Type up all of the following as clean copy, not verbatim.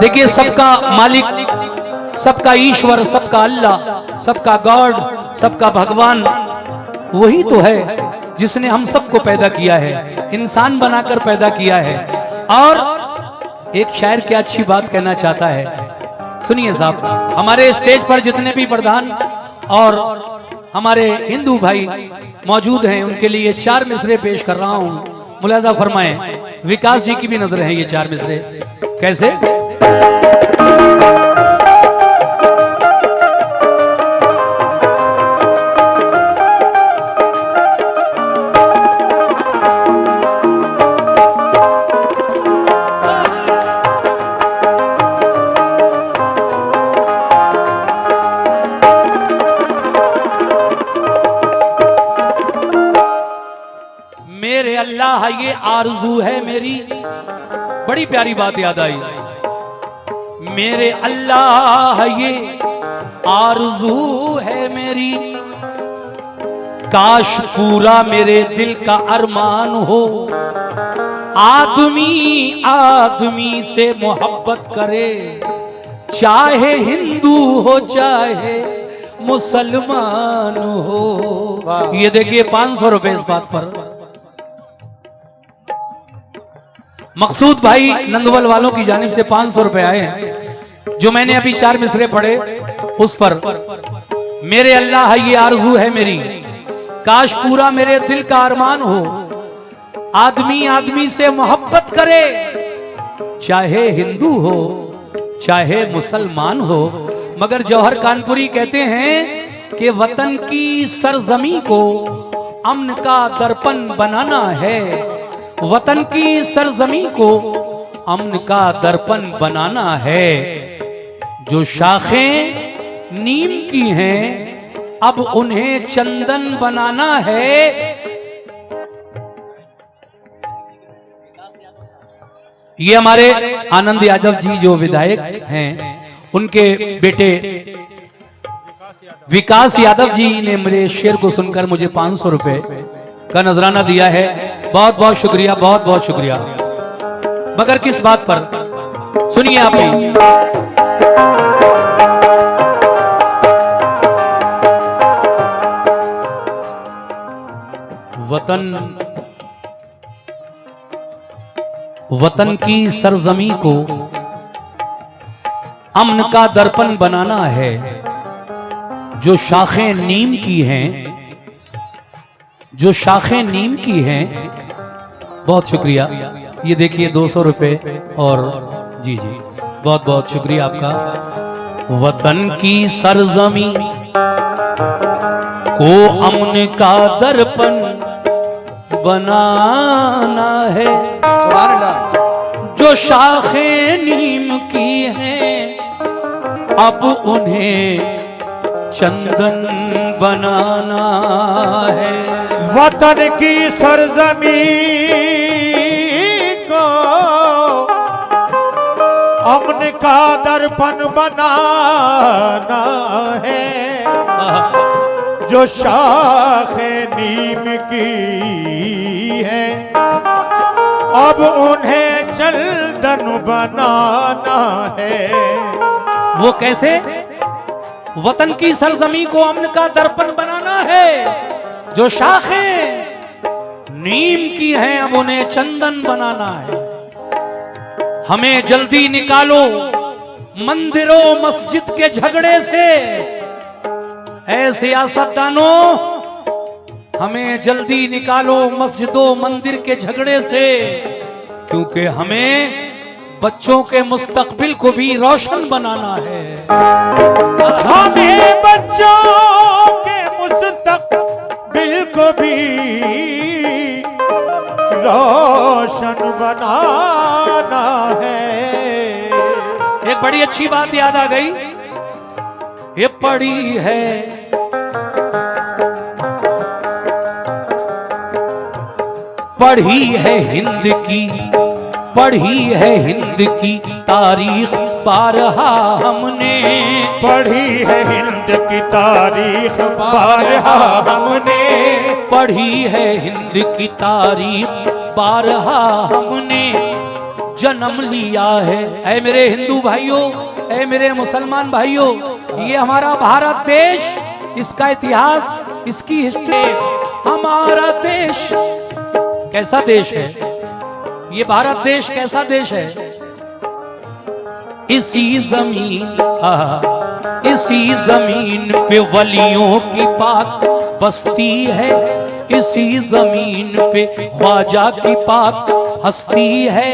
देखिए, सबका मालिक, सबका ईश्वर, सबका अल्लाह, सबका गॉड, सबका भगवान वही तो है जिसने हम सबको पैदा किया है, इंसान बनाकर पैदा किया है। और एक शायर क्या अच्छी बात कहना चाहता है, सुनिए साहब। हमारे स्टेज पर जितने भी प्रधान और हमारे हिंदू भाई मौजूद हैं, उनके लिए 4 मिसरे पेश कर रहा हूं, मुलाजा फरमाएं। विकास जी की भी नजर है ये 4 मिसरे। कैसे? मेरे अल्लाह ये आरज़ू है मेरी, बड़ी प्यारी बात याद आई। मेरे अल्लाह ये आरज़ू है मेरी, काश पूरा मेरे दिल का अरमान हो। आदमी आदमी से मोहब्बत करे, चाहे हिंदू हो चाहे मुसलमान हो। ये देखिए 500 रुपए इस बात पर। मकसूद भाई नंदुवल वालों की जानिब से 500 रुपए आए हैं, जो मैंने अभी 4 मिसरे पढ़े उस पर। मेरे अल्लाह ये आरज़ू है मेरी, काश पूरा मेरे दिल का अरमान हो। आदमी आदमी से मोहब्बत करे, चाहे हिंदू हो चाहे मुसलमान हो। मगर जौहर कानपुरी कहते हैं कि वतन की सरजमी को अमन का दर्पण बनाना है। वतन की सरजमी को अमन का दर्पण बनाना है। जो शाखें नीम की हैं, अब उन्हें चंदन बनाना है। ये हमारे आनंद यादव जी जो विधायक हैं, उनके बेटे विकास यादव जी ने मेरे शेर को सुनकर मुझे 500 रुपए का नजराना दिया है। बहुत बहुत शुक्रिया, बहुत बहुत शुक्रिया। मगर किस बात पर, सुनिए आप ही। वतन की सरजमी को अमन का दर्पण बनाना है। जो शाखें नीम की हैं, जो शाखें नीम की हैं। बहुत शुक्रिया। ये देखिए 200 रुपए और जी जी बहुत बहुत शुक्रिया आपका। वतन की सरजमी को अमन का दर्पण बनाना है। जो शाखें नीम की हैं, अब उन्हें चंदन बनाना है। वतन की सरजमी को अमन का दर्पण बनाना है। जो शाखें नीम की है, अब उन्हें चंदन बनाना है। वो कैसे? वतन की सरजमी को अमन का दर्पण बनाना है। जो शाखें नीम की हैं, अब उन्हें चंदन बनाना है। हमें जल्दी निकालो मंदिरों मस्जिद के झगड़े से। ऐ सियासतदानों, हमें जल्दी निकालो मस्जिदों मंदिर के झगड़े से, क्योंकि हमें बच्चों के मुस्तकबिल को भी रोशन बनाना है। हमें बच्चों के मुस्तकबिल को भी रोशन बनाना है। एक बड़ी अच्छी बात याद आ गई। ये पड़ी है पढ़ी है हिंद की, पढ़ी है हिंद की तारीख बारहा हमने। पढ़ी है हिंद की तारीख बारहा हमने। पढ़ी है हिंद की तारीख बारहा हमने। जन्म लिया है। ऐ मेरे हिंदू भाइयों, ऐ मेरे मुसलमान भाइयों, ये हमारा भारत देश, इसका इतिहास, इसकी हिस्ट्री, हमारा देश कैसा देश है, ये भारत देश कैसा देश है। इसी जमीन इसी जमीन पे वलियों की पाक बस्ती है, इसी जमीन पे ख्वाजा की पाक हस्ती है।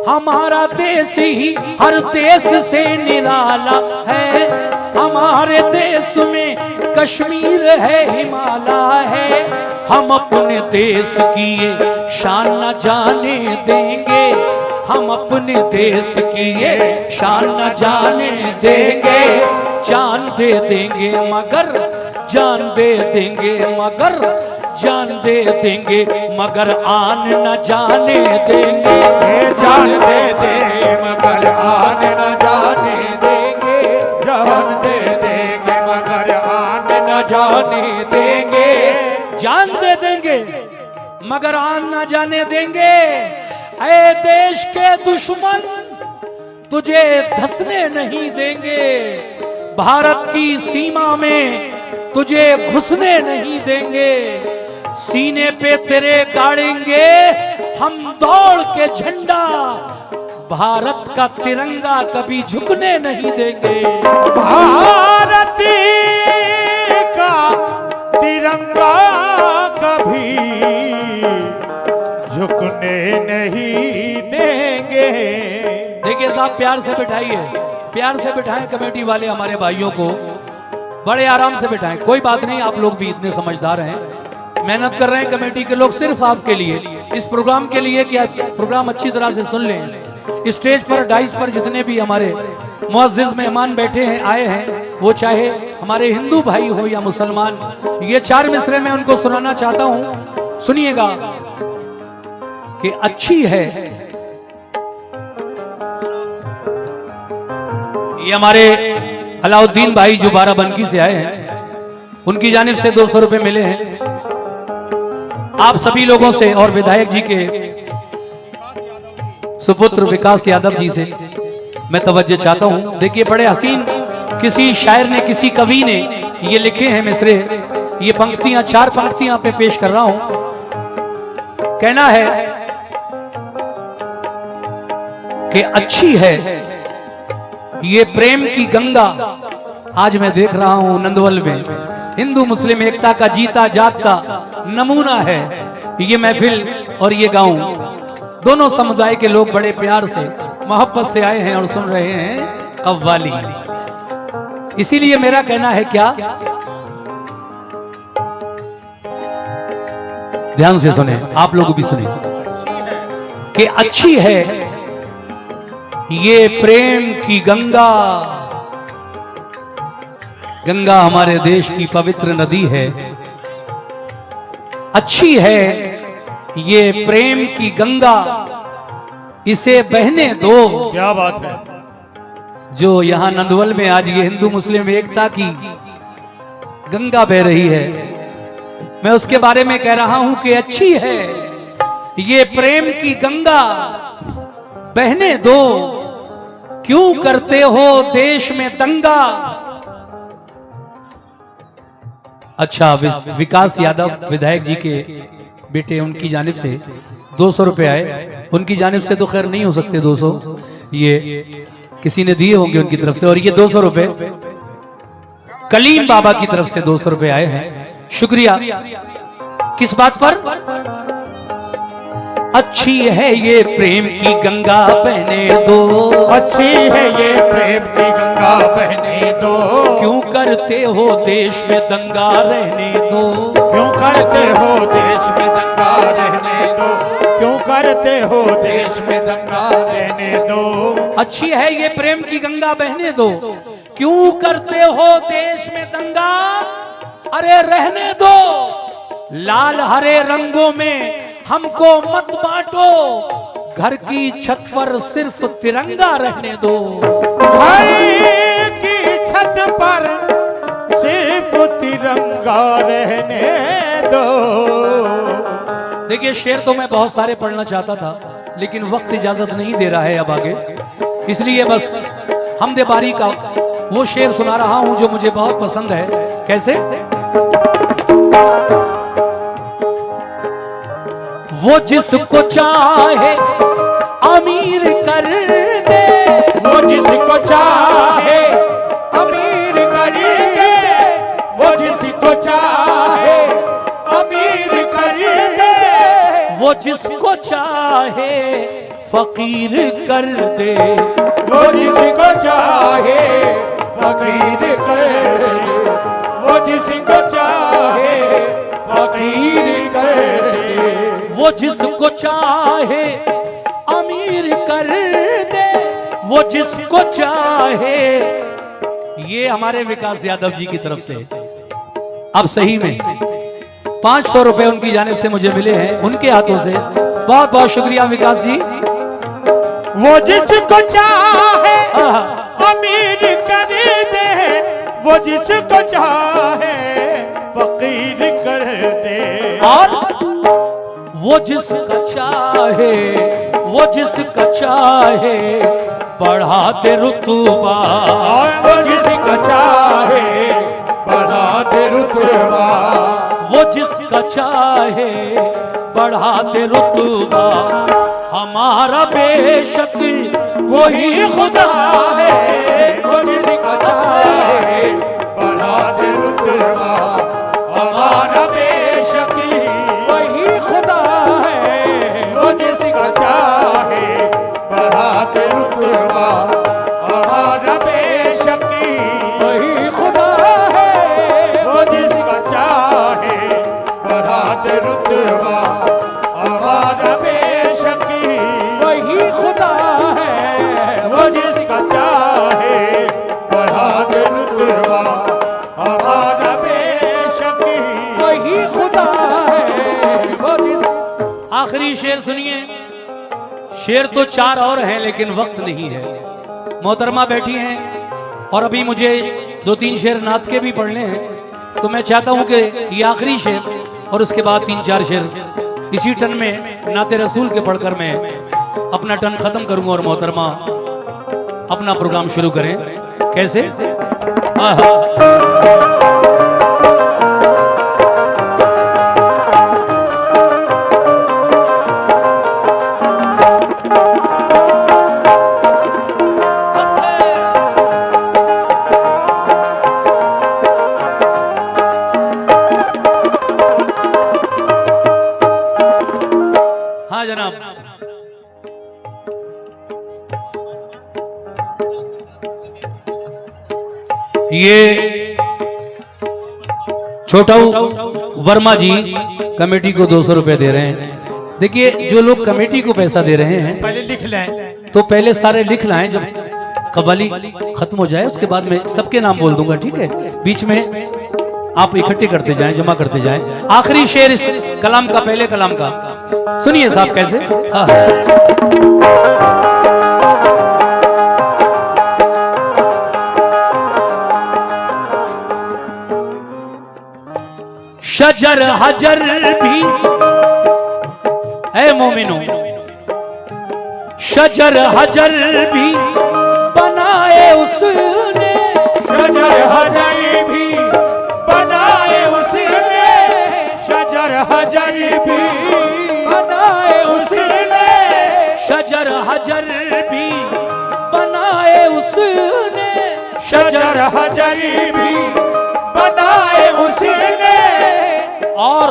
हमारा देश ही हर देश से निराला है, हमारे देश में कश्मीर है, हिमालय है। हम अपने देश की ये शान न जाने देंगे, हम अपने देश की ये शान न जाने देंगे। जान दे देंगे मगर जान दे देंगे मगर जान दे देंगे मगर आन न जाने देंगे। जान दे देंगे मगर आन न जाने देंगे, जान दे देंगे मगर आन न जाने देंगे, जान दे देंगे मगर आन न जाने देंगे। ऐ देश के दुश्मन तुझे धंसने नहीं देंगे, भारत की सीमा में तुझे घुसने नहीं देंगे। सीने पे तेरे गाड़ेंगे हम दौड़ के झंडा, भारत का तिरंगा कभी झुकने नहीं देंगे। भारती का तिरंगा कभी झुकने नहीं देंगे। देखिए साहब, प्यार से बिठाइए, प्यार से बिठाएं कमेटी वाले हमारे भाइयों को, बड़े आराम से बिठाएं। कोई बात नहीं, आप लोग भी इतने समझदार हैं, मेहनत कर रहे हैं कमेटी के लोग सिर्फ आपके लिए, इस प्रोग्राम के लिए कि आप प्रोग्राम अच्छी तरह से सुन लें। स्टेज पर डाइस पर जितने भी हमारे मुअज़्ज़िज़ मेहमान बैठे हैं, आए हैं, वो चाहे हमारे हिंदू भाई हो या मुसलमान, ये 4 मिसरे में उनको सुनाना चाहता हूं, सुनिएगा कि अच्छी है। ये हमारे अलाउद्दीन भाई जो बाराबंकी से आए हैं, उनकी जानिब से 200 रुपए मिले हैं। आप सभी लोगों से और विधायक जी के सुपुत्र विकास यादव जी से मैं तवज्जो चाहता हूं। देखिए, बड़े हसीन किसी शायर ने, किसी कवि ने ये लिखे हैं मिसरे, ये पंक्तियां 4 पंक्तियां पे पेश कर रहा हूं। कहना है कि अच्छी है ये प्रेम की गंगा। आज मैं देख रहा हूं नंदवल में हिंदू मुस्लिम एकता का जीता जागता नमूना है ये महफिल और ये गांव। दोनों समुदाय के लोग बड़े प्यार से, मोहब्बत से आए हैं और सुन रहे हैं कव्वाली। इसीलिए मेरा कहना है क्या, ध्यान से सुने, आप लोग भी सुने, कि अच्छी है ये प्रेम की गंगा। गंगा हमारे देश की पवित्र नदी है। अच्छी है ये प्रेम की गंगा, इसे बहने दो। क्या बात है। जो यहां नंदवल में आज ये हिंदू मुस्लिम एकता की गंगा बह रही है, मैं उसके बारे में कह रहा हूं कि अच्छी है ये प्रेम की गंगा, बहने दो। क्यों करते हो देश में दंगा। अच्छा, विकास यादव विधायक जी के बेटे, उनकी जानिब से 200 रुपए आए। उनकी जानिब से तो खैर नहीं हो सकते 200, ये किसी ने दिए होंगे उनकी तरफ से। और ये 200 रुपए कलीम बाबा की तरफ से 200 रुपए आए हैं। शुक्रिया। किस बात पर? अच्छी है ये प्रेम की गंगा बहने दो। अच्छी है ये प्रेम की गंगा बहने दो। क्यों करते हो देश में दंगा रहने दो। क्यों करते हो देश में दंगा रहने दो। क्यों करते हो देश में दंगा रहने दो। अच्छी है ये प्रेम की गंगा बहने दो। क्यों करते हो देश में दंगा, अरे रहने दो। लाल हरे रंगों में हमको मत बांटो, घर की छत पर सिर्फ तिरंगा रहने दो। घर की छत पर सिर्फ तिरंगा रहने दो। देखिए, शेर तो मैं बहुत सारे पढ़ना चाहता था, लेकिन वक्त इजाजत नहीं दे रहा है अब आगे, इसलिए बस हमदे बारी का वो शेर सुना रहा हूं जो मुझे बहुत पसंद है। कैसे? वो जिसको चाहे अमीर कर दे, वो जिसको चाहे अमीर कर दे, वो जिसको चाहे अमीर कर दे, वो जिसको चाहे फकीर कर दे, वो जिसको चाहे फकीर कर दे, वो जिसको चाहे फकीर कर दे, वो जिसको चाहे अमीर कर दे, वो जिसको चाहे। ये हमारे विकास यादव जी की तरफ से अब सही में 500 रुपए उनकी जानिब से मुझे मिले हैं, उनके हाथों से। बहुत बहुत शुक्रिया विकास जी। वो जिसको चाहे अमीर कर दे, वो जिसको चाहे फकीर कर दे, और वो जिसका चाहे, वो जिसका चाहे बढ़ा दे रुतबा, वो जिसका चाहे बढ़ा दे रुतबा, वो जिसका चाहे बढ़ा दे रुतबा। हमारा बेशक वही खुदा है, वो जिसका चाहे बढ़ा दे रुतबा, हमारा बेशक वही खुदा है, वो जिसका चाहे बढ़ा दे रुतबा, हमारा बेशक वही खुदा है, वो जिसका चाहे बढ़ा दे रुतबा, हमारा बेशक वही खुदा है, वो जिसका चाहे बढ़ा दे रुतबा, हमारा बेशक वही खुदा है, वो जिसका। आखिरी शेर सुनिए। शेर तो 4 और हैं लेकिन वक्त नहीं है। मोहतरमा बैठी हैं और अभी मुझे 2-3 शेर नात के भी पढ़ने हैं, तो मैं चाहता हूं कि ये आखिरी शेर और उसके बाद 3-4 शेर इसी टन में नाते रसूल के पढ़कर मैं अपना टन खत्म करूंगा और मोहतरमा अपना प्रोग्राम शुरू करें। कैसे? आहा। हाँ जनाब। ये छोटा वर्मा जी कमेटी को 200 रुपए दे रहे हैं। देखिए, जो लोग कमेटी को पैसा दे रहे हैं पहले लिख लें, तो पहले सारे लिख लाएं, जब कव्वाली खत्म हो जाए उसके बाद मैं सबके नाम बोल दूंगा, ठीक है? बीच में आप इकट्ठे करते जाएं, जमा करते जाएं। आखिरी शेर इस कलाम का, पहले कलाम का सुनिए साहब। कैसे? शजर हजर भी है मोमिनो, शजर हजर भी बनाए उसने, शजर हजर भी बनाए उसने, शजर हजर भी बनाए उसने, शजर हजर भी बनाए उसने, शजर हजर भी बनाए उसने, और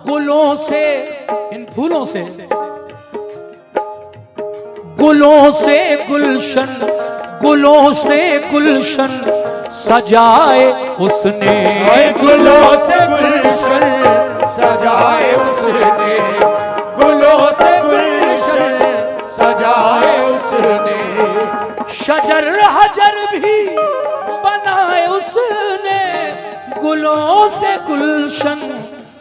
गुलों से, इन फूलों से, गुलों से गुलशन, गुलों से गुलशन सजाए उसने, गुलों से गुलशन सजाए उसने, गुलों से गुलशन सजाए उसने, शजर हजर भी बनाए उसने, गुलों से गुलशन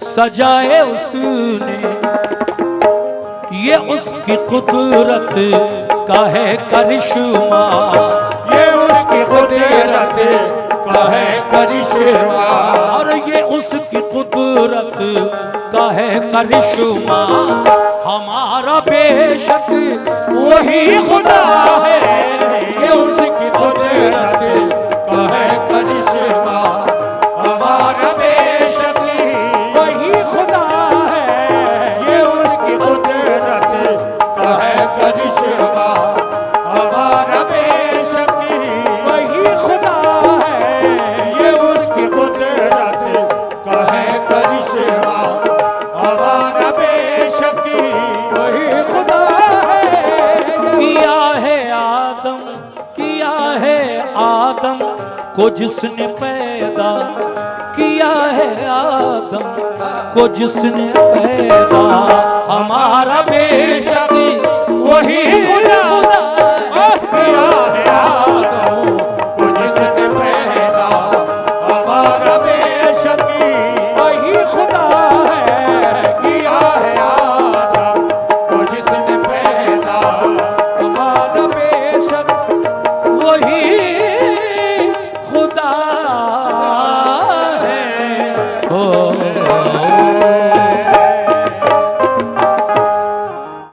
सजाए उसने। ये उसकी कुदरत का है करिश्मा, ये उसकी कुदरत का है करिश्मा, और ये उसकी कुदरत का है करिश्मा, हमारा बेशक वही खुदा है, ये उसकी कुदरत का है करिश्मा। हमारा बेशक वही खुदा है, ये उसकी कुदरत का है करिश्मा। हमारा बेशक वही खुदा है, ये उसकी कुदरत का है करिश्मा। हमारा बेशक वही खुदा है। किया है आदम को जिसने पैदा, किया है आदम को जिसने पैदा, हमारा बेशक वही खुदा